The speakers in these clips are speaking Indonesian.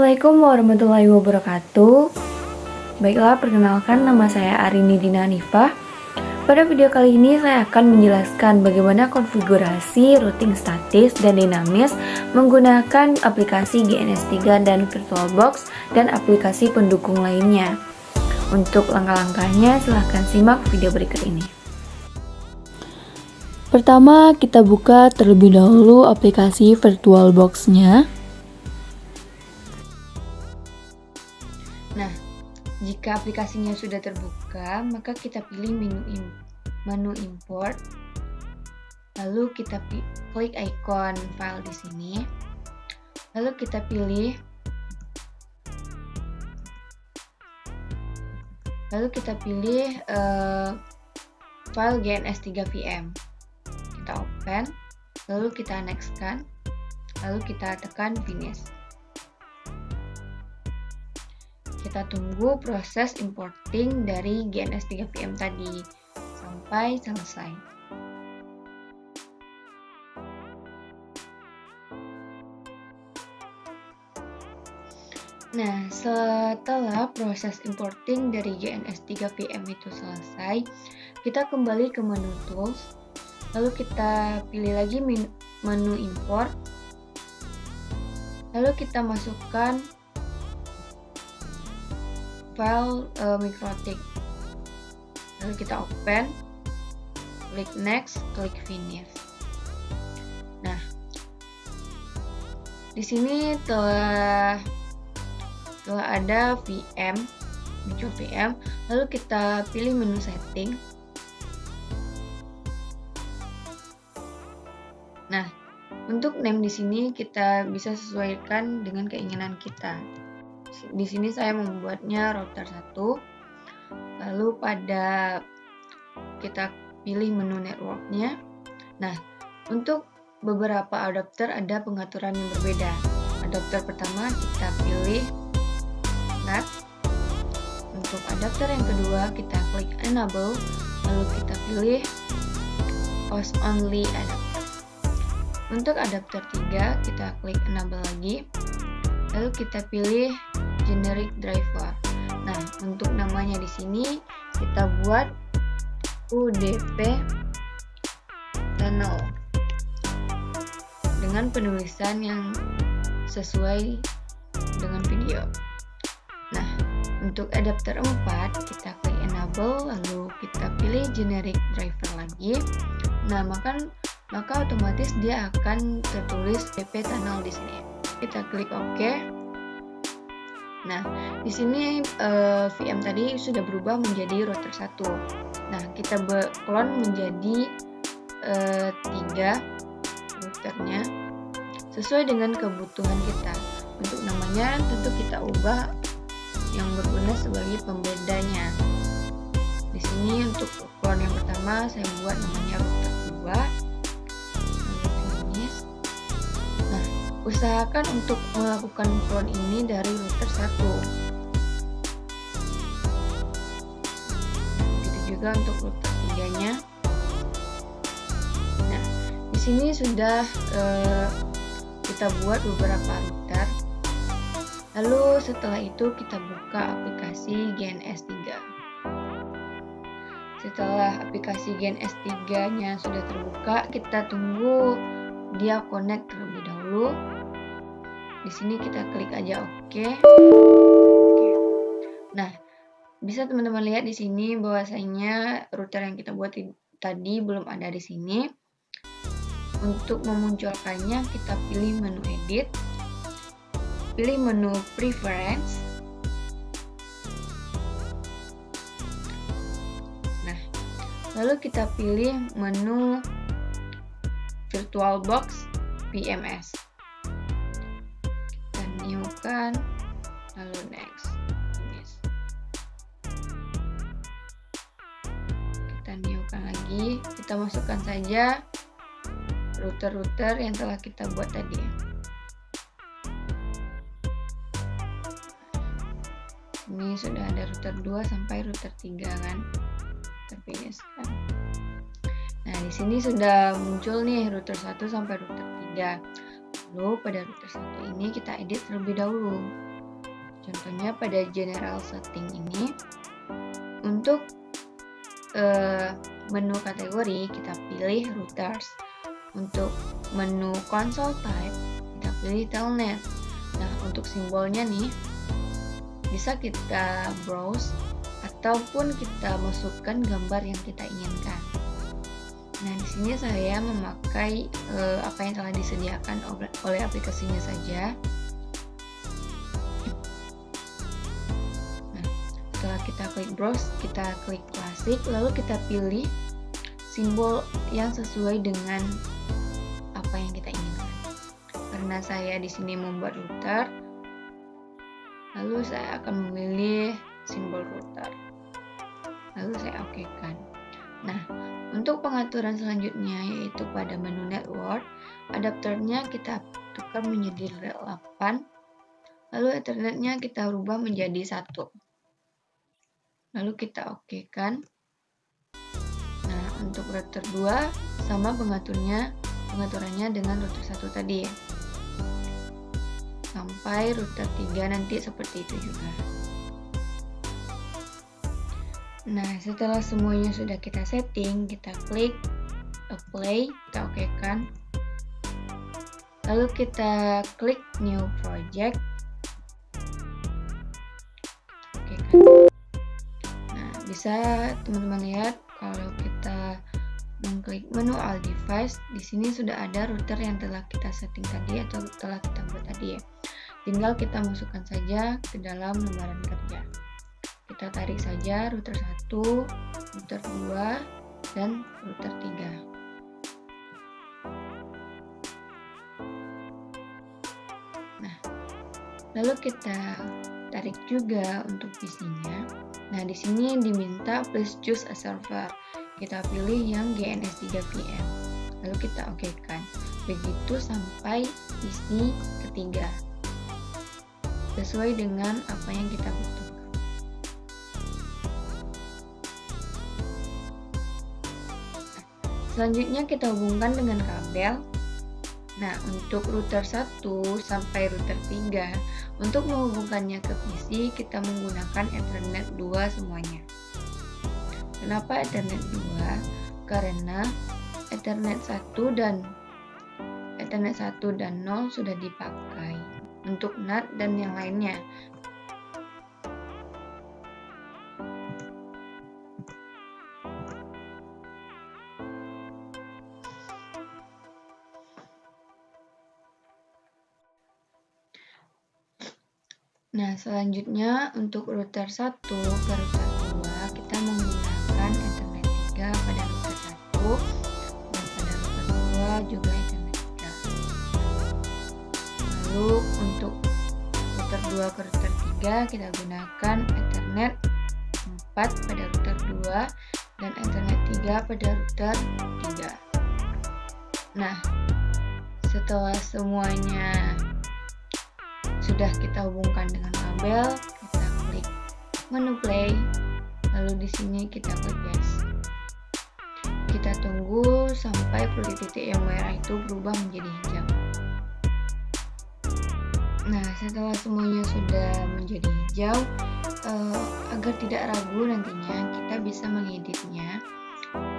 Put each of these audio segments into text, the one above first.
Assalamualaikum warahmatullahi wabarakatuh. Baiklah, perkenalkan nama saya Arini Dina Hanifah. Pada video kali ini saya akan menjelaskan bagaimana konfigurasi routing statis dan dinamis menggunakan aplikasi GNS3 dan VirtualBox dan aplikasi pendukung lainnya. Untuk langkah-langkahnya silahkan simak video berikut ini. Pertama, kita buka terlebih dahulu aplikasi VirtualBox-nya. Nah, jika aplikasinya sudah terbuka, maka kita pilih menu import. Lalu kita klik icon file di sini. Lalu kita pilih file GNS3 VM. Kita open, lalu kita nextkan, lalu kita tekan finish. Kita tunggu proses importing dari GNS3 VM tadi sampai selesai. Nah, setelah proses importing dari GNS3 VM itu selesai, kita kembali ke menu tools, lalu kita pilih lagi menu import, lalu kita masukkan file MikroTik, lalu kita open, klik next, klik finish. Nah, di sini telah ada muncul VM, lalu kita pilih menu setting. Nah, untuk name di sini kita bisa sesuaikan dengan keinginan kita. Di sini saya membuatnya router 1. Lalu kita pilih menu networknya. Nah, untuk beberapa adapter ada pengaturan yang berbeda. Adapter pertama kita pilih NAT. Untuk adapter yang kedua kita klik enable, lalu kita pilih host only adapter. Untuk adapter 3 kita klik enable lagi, lalu kita pilih generic driver. Nah, untuk namanya di sini kita buat UDP tunnel dengan penulisan yang sesuai dengan video. Nah, untuk adapter 4 kita klik enable, lalu kita pilih generic driver lagi. Nah, maka otomatis dia akan tertulis UDP tunnel di sini. Kita klik OK. Nah, di sini VM tadi sudah berubah menjadi router 1. Nah, kita clone menjadi 3 routernya sesuai dengan kebutuhan kita. Untuk namanya tentu kita ubah yang berguna sebagai pembedanya. Di sini untuk clone yang pertama saya buat namanya router 2. Usahakan untuk melakukan clone ini dari router 1. Begitu juga untuk router 3-nya. Nah, di sini sudah kita buat beberapa router. Lalu setelah itu kita buka aplikasi GNS3. Setelah aplikasi GNS3-nya sudah terbuka, kita tunggu dia connect terlebih dahulu. Di sini kita klik aja OK. Nah, bisa teman-teman lihat di sini bahwasanya router yang kita buat tadi belum ada di sini. Untuk memunculkannya kita pilih menu edit, pilih menu preference. Nah, lalu kita pilih menu VirtualBox VMS. Kita new-kan, lalu next. Kita new-kan lagi, kita masukkan saja router-router yang telah kita buat tadi. Ini sudah ada router 2 sampai router 3 kan. Kita finish-kan. Nah, di sini sudah muncul nih router 1 sampai router 3. Lalu pada router 1 ini kita edit terlebih dahulu. Contohnya pada general setting ini, untuk menu kategori kita pilih routers. Untuk menu console type kita pilih telnet. Nah, untuk simbolnya nih bisa kita browse ataupun kita masukkan gambar yang kita inginkan. Nah, di sini saya memakai apa yang telah disediakan oleh aplikasinya saja. Nah, setelah kita klik browse, kita klik klasik, lalu kita pilih simbol yang sesuai dengan apa yang kita inginkan. Karena saya di sini membuat router, lalu saya akan memilih simbol router. Lalu saya okekan. Nah, untuk pengaturan selanjutnya yaitu pada menu network, adapternya kita tukar menjadi rel 8, lalu ethernetnya kita rubah menjadi 1. Lalu kita okekan. Nah, untuk router 2 sama pengaturannya dengan router 1 tadi ya. Sampai router 3 nanti seperti itu juga. Nah, setelah semuanya sudah kita setting, kita klik apply, kita okekan. Lalu kita klik new project. Okekan. Nah, bisa teman-teman lihat kalau kita mengklik menu all device, di sini sudah ada router yang telah kita setting tadi atau telah kita buat tadi ya. Tinggal kita masukkan saja ke dalam lembaran kerja. Kita tarik saja router 1, router 2, dan router 3. Nah, lalu kita tarik juga untuk PC-nya. Nah, di sini diminta please choose a server. Kita pilih yang GNS3 VM. Lalu kita okekan. Begitu sampai PC ketiga. Sesuai dengan apa yang kita butuhkan. Selanjutnya kita hubungkan dengan kabel. Nah, untuk router 1 sampai router 3, untuk menghubungkannya ke PC kita menggunakan Ethernet 2 semuanya. Kenapa Ethernet 2? Karena Ethernet 1 dan 0 sudah dipakai untuk NAT dan yang lainnya. Nah, selanjutnya untuk router 1 ke router 2 kita menggunakan Ethernet 3 pada router 1 dan pada router 2 juga Ethernet 3. Lalu untuk router 2 ke router 3 kita gunakan Ethernet 4 pada router 2 dan Ethernet 3 pada router 3. Nah, setelah semuanya sudah kita hubungkan dengan kabel, kita klik menu play, lalu di sini kita klik yes. Kita tunggu sampai titik yang merah itu berubah menjadi hijau. Nah, setelah semuanya sudah menjadi hijau, agar tidak ragu nantinya kita bisa mengeditnya.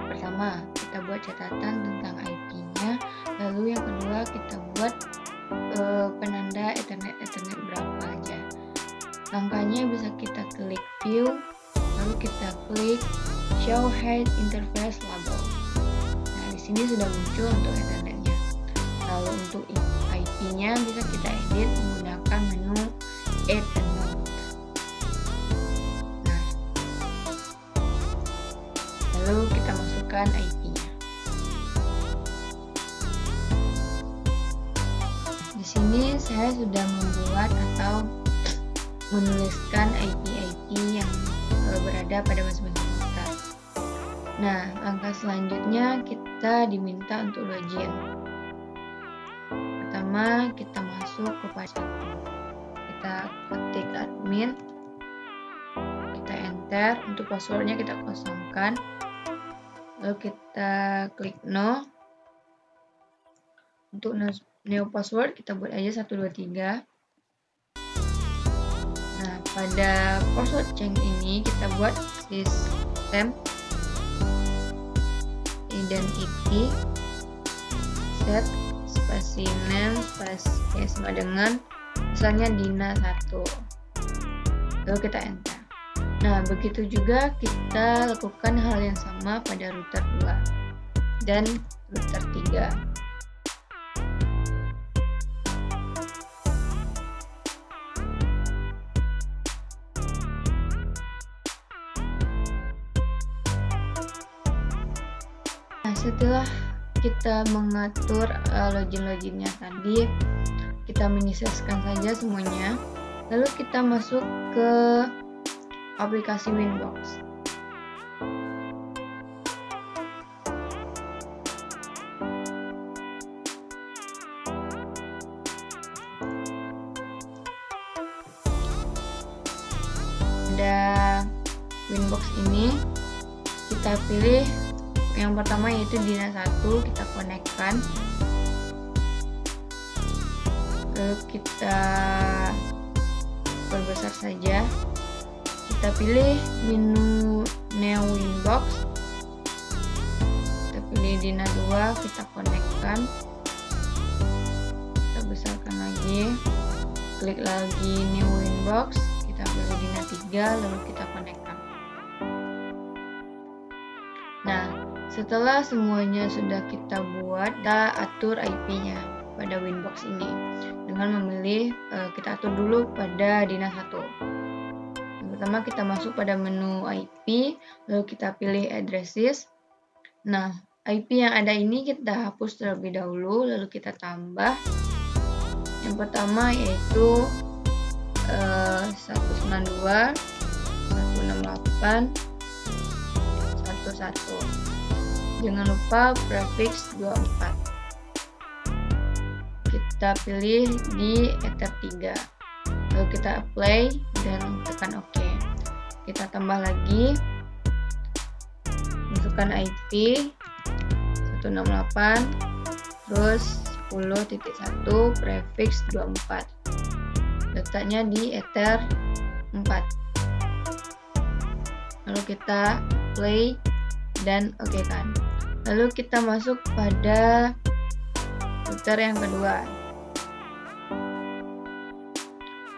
Pertama, kita buat catatan tentang IP-nya, lalu yang kedua kita buat penanda Ethernet berapa aja. Langkahnya bisa kita klik view, lalu kita klik show height interface label. Nah, di sini sudah muncul untuk Ethernetnya. Lalu untuk IP-nya bisa kita edit menggunakan menu add and node. Nah, lalu kita masukkan IP-nya. Di sini saya sudah membuat atau menuliskan IP yang berada pada masing-masing router. Nah, langkah selanjutnya kita diminta untuk login. Pertama, kita masuk ke password. Kita ketik admin, kita enter. Untuk passwordnya kita kosongkan. Lalu kita klik no. Untuk new password kita buat aja 123. Nah, pada password change ini kita buat sistem identity set spasi name spasi sama dengan misalnya Dina 1, lalu kita enter. Nah, begitu juga kita lakukan hal yang sama pada router 2 dan router 3. Nah, setelah kita mengatur login-loginnya tadi, kita menyesuaikan saja semuanya. Lalu kita masuk ke aplikasi Winbox. Pada Winbox ini kita pilih yang pertama yaitu Dina 1, kita konekkan. Lalu kita perbesar saja. Kita pilih menu New Winbox. Kita pilih Dina 2, kita konekkan. Kita besarkan lagi. Klik lagi New Winbox, kita pilih Dina 3, lalu kita konekkan. Nah, setelah semuanya sudah kita buat, kita atur IP-nya pada Winbox ini dengan memilih, kita atur dulu pada Dina 1. Yang pertama kita masuk pada menu IP, lalu kita pilih addresses. Nah, IP yang ada ini kita hapus terlebih dahulu, lalu kita tambah. Yang pertama yaitu 192.168.1.1. Jangan lupa prefix 24. Kita pilih di Ether 3. Lalu kita apply dan tekan OK. Kita tambah lagi. Masukkan IP 168 terus 10.1 prefix 24. Letaknya di Ether 4. Lalu kita play dan oke kan. Lalu kita masuk pada router yang kedua.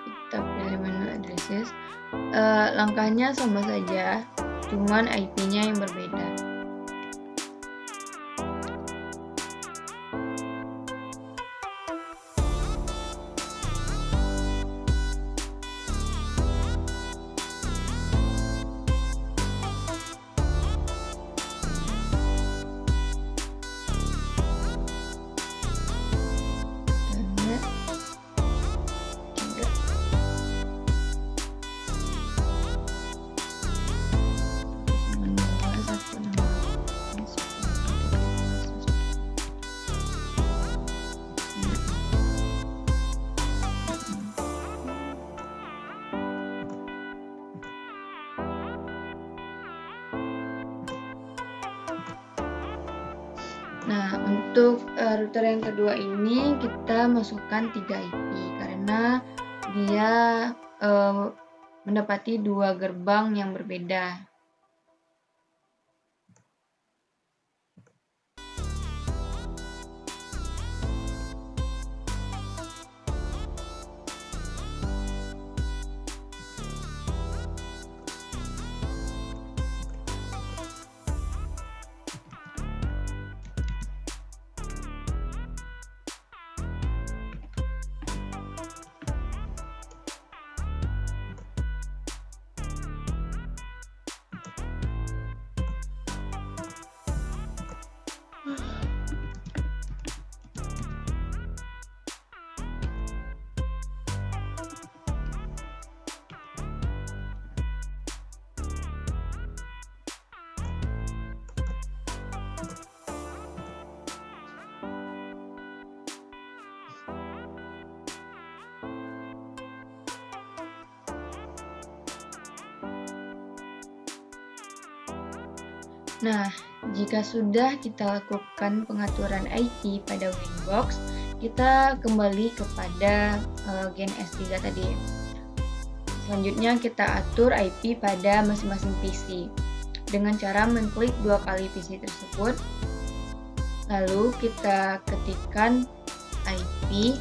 Kita pilih menu addresses. Langkahnya sama saja, cuman IP-nya yang berbeda. Nah, untuk router yang kedua ini kita masukkan 3 IP karena dia mendapati 2 gerbang yang berbeda. Nah, jika sudah kita lakukan pengaturan IP pada Winbox, kita kembali kepada Gen S3 tadi. Selanjutnya kita atur IP pada masing-masing PC dengan cara mengklik 2 kali PC tersebut. Lalu kita ketikkan IP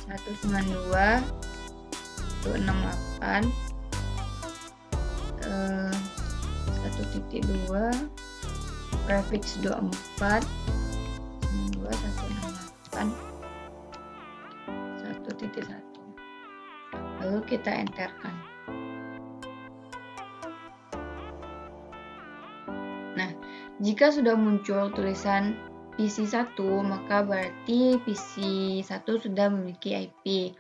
192.168 1.2 prefix 24 168 1.1. Lalu kita enterkan. Nah, jika sudah muncul tulisan PC1, maka berarti PC1 sudah memiliki IP.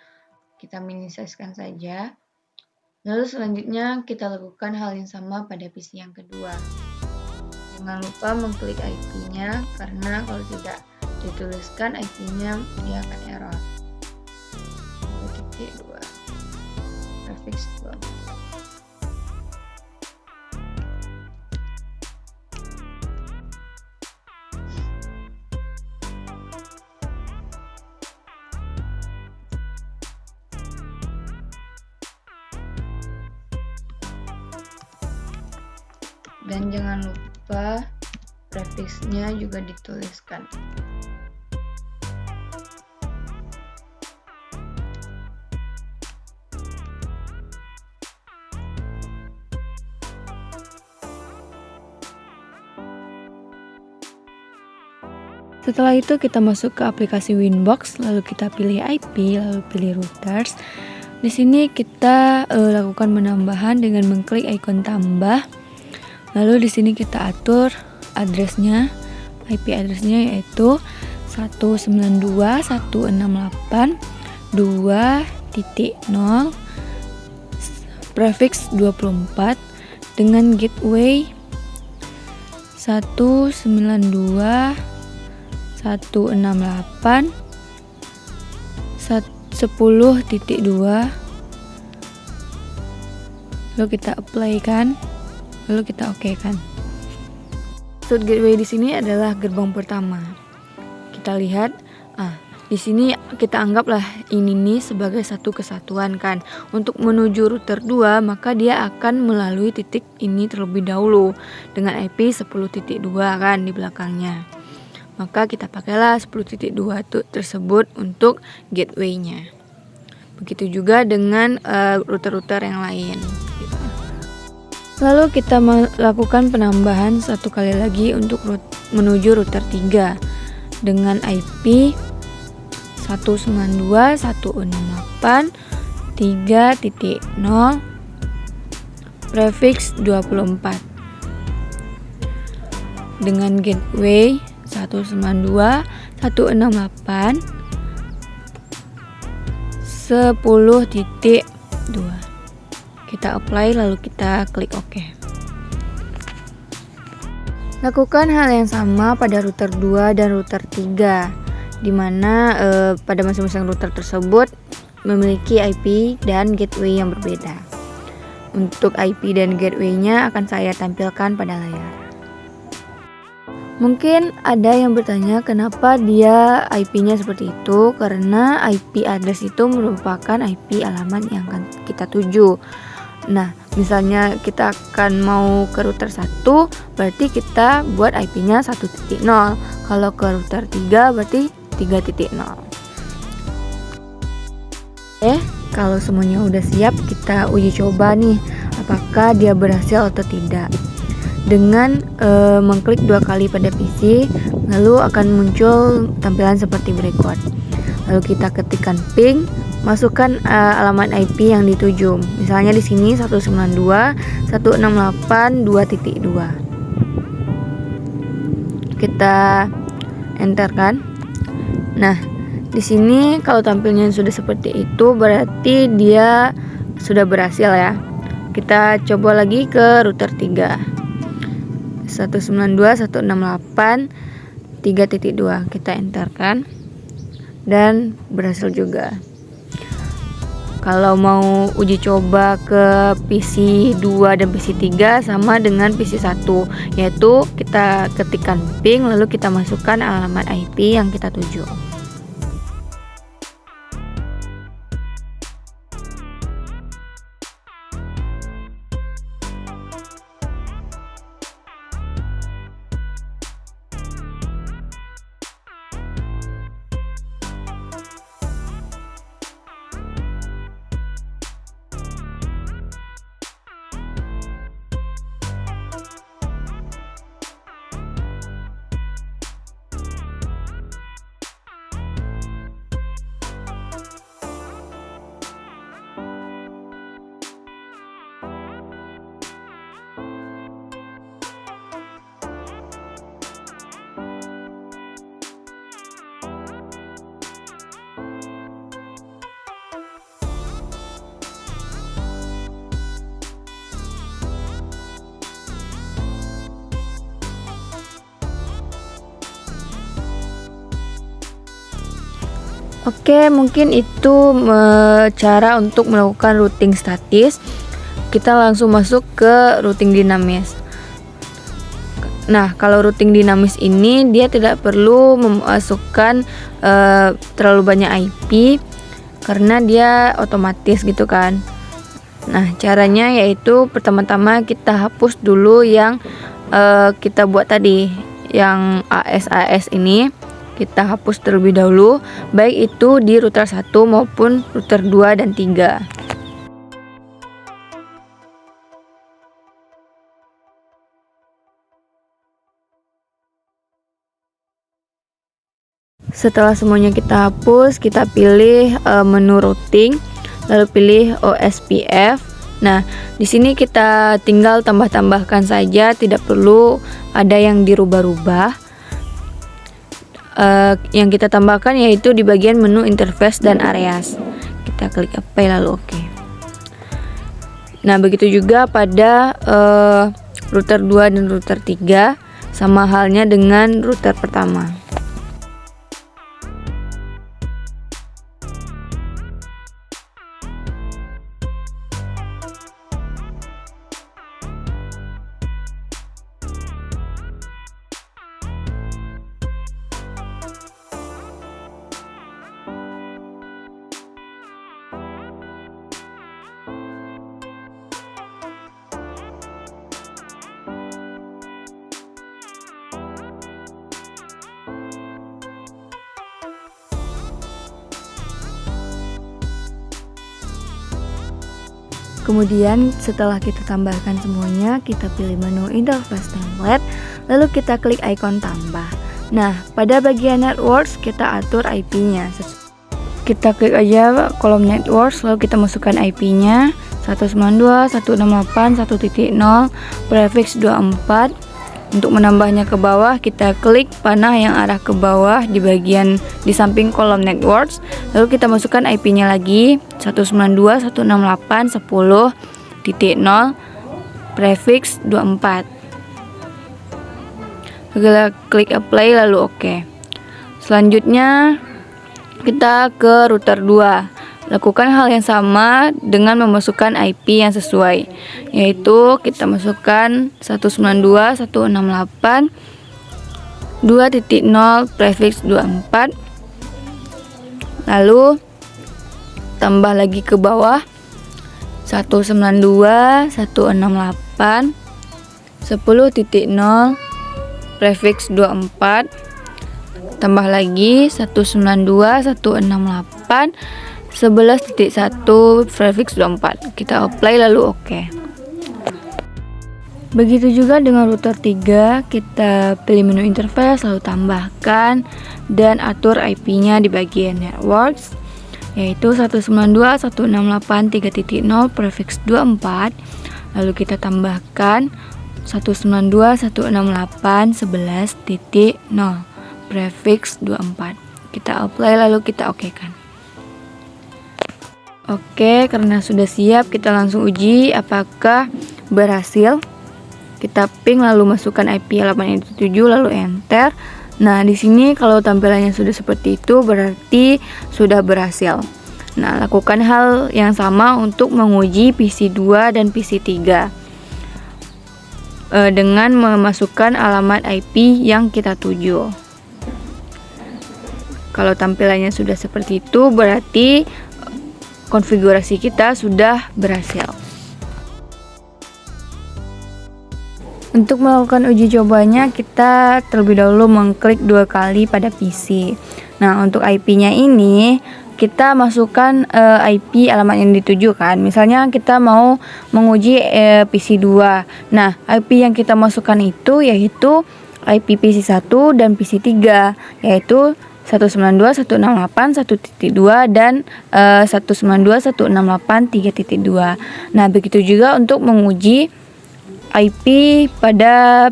Kita minimaliskan saja. Lalu selanjutnya kita lakukan hal yang sama pada PC yang kedua. Jangan lupa mengklik IP-nya, karena kalau tidak dituliskan IP-nya dia akan error. 1.2 prefix 2. Dan jangan lupa prefixnya juga dituliskan. Setelah itu kita masuk ke aplikasi Winbox, lalu kita pilih IP, lalu pilih routers. Di sini kita lakukan penambahan dengan mengklik ikon tambah. Lalu di sini kita atur addressnya, IP addressnya yaitu 192.168.2.0 prefix 24 dengan gateway 192.168 10.2. Lalu kita apply kan, lalu kita oke kan. Maksud gateway di sini adalah gerbang pertama. Kita lihat, di sini kita anggaplah ini nih sebagai satu kesatuan kan. Untuk menuju router 2, maka dia akan melalui titik ini terlebih dahulu dengan IP 10.2 kan di belakangnya. Maka kita pakailah 10.2 tersebut untuk gateway-nya. Begitu juga dengan router-router yang lain. Lalu kita melakukan penambahan satu kali lagi untuk menuju router 3 dengan IP 192.168.3.0 prefix 24 dengan gateway 192.168 10.2. Kita apply lalu kita klik OK. Lakukan hal yang sama pada router 2 dan router 3, di mana pada masing-masing router tersebut memiliki IP dan gateway yang berbeda. Untuk IP dan gateway-nya akan saya tampilkan pada layar. Mungkin ada yang bertanya kenapa dia IP-nya seperti itu, karena IP address itu merupakan IP alamat yang akan kita tuju. Nah, misalnya kita akan mau ke router 1, berarti kita buat IP-nya 1.0. Kalau ke router 3 berarti 3.0. Kalau semuanya udah siap, kita uji coba nih apakah dia berhasil atau tidak. Dengan mengklik 2 kali pada PC, lalu akan muncul tampilan seperti berikut. Lalu kita ketikkan ping, masukkan alamat IP yang dituju. Misalnya di sini 192.168.2.2. Kita enter kan. Nah, di sini kalau tampilnya sudah seperti itu berarti dia sudah berhasil ya. Kita coba lagi ke router 3. 192.168.3.2. Kita enter kan. Dan berhasil juga. Kalau mau uji coba ke PC 2 dan PC 3 sama dengan PC 1, yaitu kita ketikkan ping lalu kita masukkan alamat IP yang kita tuju. Oke, mungkin itu cara untuk melakukan routing statis. Kita langsung masuk ke routing dinamis. Nah, kalau routing dinamis ini dia tidak perlu memasukkan terlalu banyak IP karena dia otomatis gitu kan. Nah, caranya yaitu pertama-tama kita hapus dulu yang kita buat tadi, yang AS ini. Kita hapus terlebih dahulu, baik itu di router 1 maupun router 2 dan 3. Setelah semuanya kita hapus, kita pilih menu routing, lalu pilih OSPF. Nah, di sini kita tinggal tambah-tambahkan saja, tidak perlu ada yang dirubah-rubah. Yang kita tambahkan yaitu di bagian menu interface dan areas. Kita klik apply lalu oke. Nah, begitu juga pada router 2 dan router 3, sama halnya dengan router pertama. Kemudian setelah kita tambahkan semuanya, kita pilih menu interface template, lalu kita klik ikon tambah. Nah, pada bagian networks kita atur IP-nya. Kita klik aja kolom networks, lalu kita masukkan IP-nya 192.168.1.0 prefix 24. Untuk menambahnya ke bawah, kita klik panah yang arah ke bawah di bagian di samping kolom networks, lalu kita masukkan IP-nya lagi 192.168.10.0 prefix 24. Kita klik apply lalu oke. Selanjutnya kita ke router 2. Lakukan hal yang sama dengan memasukkan IP yang sesuai, yaitu kita masukkan 192.168.2.0 prefix 24, lalu tambah lagi ke bawah 192.168.10.0 prefix 24, tambah lagi 192.168.11.1 prefix 24. Kita apply lalu oke. Begitu juga dengan router 3, kita pilih menu interface lalu tambahkan dan atur IP-nya di bagian networks, yaitu 192.168.3.0 prefix 24, lalu kita tambahkan 192.168.11.0 prefix 24. Kita apply lalu kita okekan. Oke, karena sudah siap, kita langsung uji apakah berhasil. Kita ping lalu masukkan IP alamat yang dituju lalu enter. Nah, di sini kalau tampilannya sudah seperti itu berarti sudah berhasil. Nah, lakukan hal yang sama untuk menguji PC 2 dan PC 3 dengan memasukkan alamat IP yang kita tuju. Kalau tampilannya sudah seperti itu berarti konfigurasi kita sudah berhasil. Untuk melakukan uji cobanya, kita terlebih dahulu mengklik 2 kali pada PC. Nah, untuk IP-nya ini kita masukkan IP alamat yang dituju kan. Misalnya kita mau menguji PC 2. Nah, IP yang kita masukkan itu yaitu IP PC 1 dan PC 3, yaitu 192.168.1.2 dan 192.168.3.2. Nah, begitu juga untuk menguji IP pada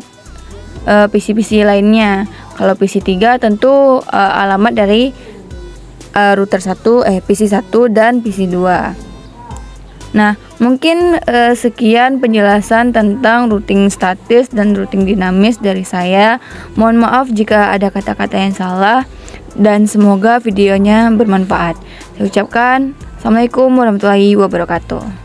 PC-PC lainnya. Kalau PC 3 tentu alamat dari router 1, PC 1 dan PC 2. Nah, mungkin sekian penjelasan tentang routing statis dan routing dinamis dari saya. Mohon maaf jika ada kata-kata yang salah. dan semoga videonya bermanfaat. Saya ucapkan Assalamualaikum warahmatullahi wabarakatuh.